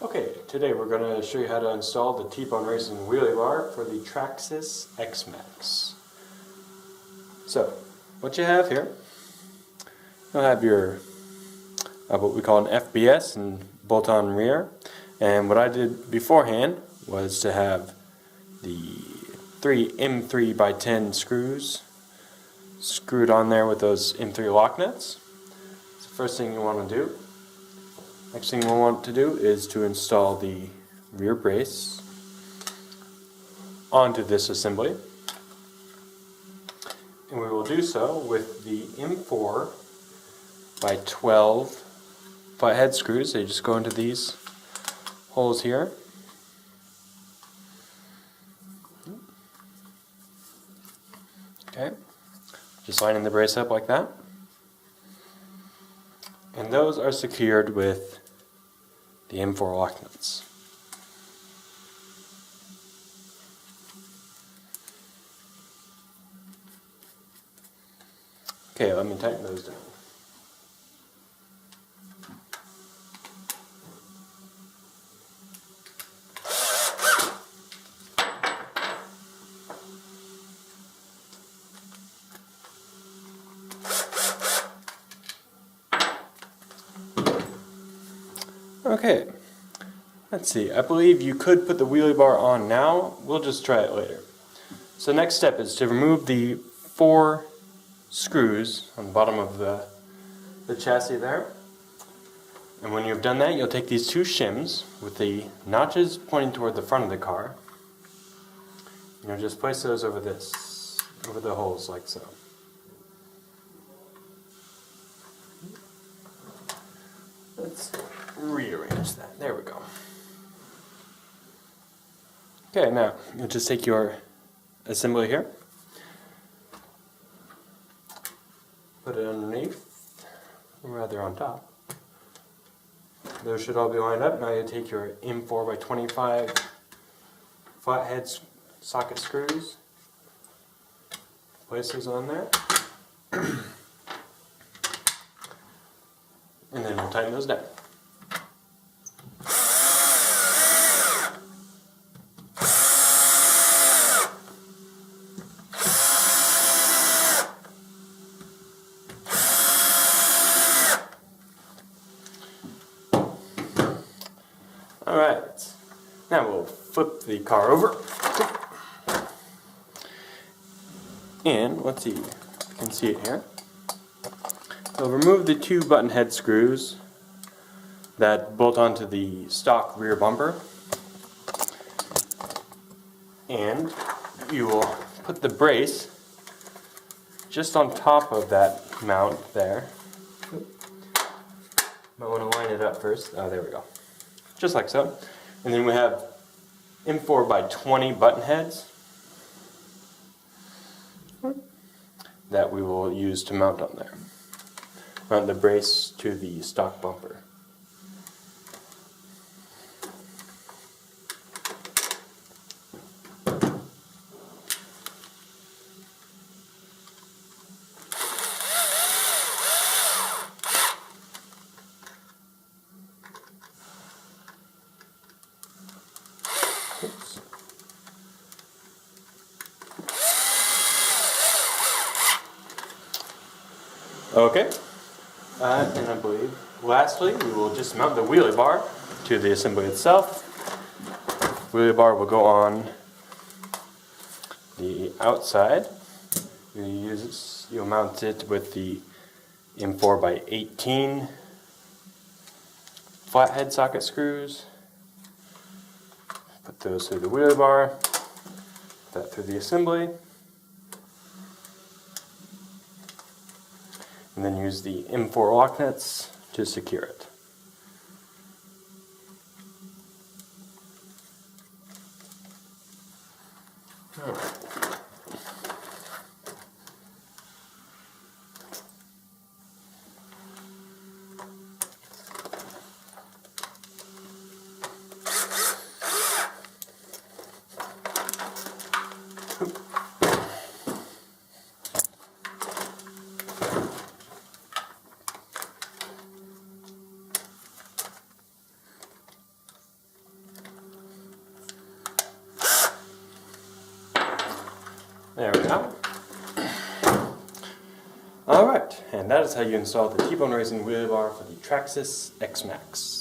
Okay, today we're going to show you how to install the T-Bone Racing Wheelie Bar for the Traxxas X-Maxx. So, what you have here, you'll have your what we call an FBS and bolt-on rear. And what I did beforehand was to have the 3 M3x10 screws screwed on there with those M3 lock nuts. So first thing you want to do, next thing we'll want to do is to install the rear brace onto this assembly. And we will do so with the M4x12 flathead screws. They just go into these holes here. Okay, just lining the brace up like that. And those are secured with the M4 lock nuts. Okay, let me tighten those down. Okay, let's see, I believe you could put the wheelie bar on now. We'll just try it later. So next step is to remove the 4 screws on the bottom of the chassis there. And when you've done that, you'll take these 2 shims with the notches pointing toward the front of the car. And you'll just place those over the holes like so. Let's rearrange that. There we go. Okay, now you'll just take your assembly here, put it underneath, or rather on top. Those should all be lined up. Now you take your M4x25 flathead socket screws, place those on there, and then we'll tighten those down. Alright, now we'll flip the car over. And let's see, you can see it here. We'll remove the 2 button head screws that bolt onto the stock rear bumper. And you will put the brace just on top of that mount there. Might want to line it up first. Oh, there we go. Just like so. And then we have M4x20 button heads that we will use to mount on there. Mount the brace to the stock bumper. Oops. Okay, and I believe lastly we will just mount the wheelie bar to the assembly itself. Wheelie bar will go on the outside. You'll mount it with the M4x18 flathead socket screws. Put those through the wheelie bar, put that through the assembly, and then use the M4 lock nuts to secure it. All right. There we go. Alright, and that is how you install the T-bone racing wheelie bar for the Traxxas X-Maxx.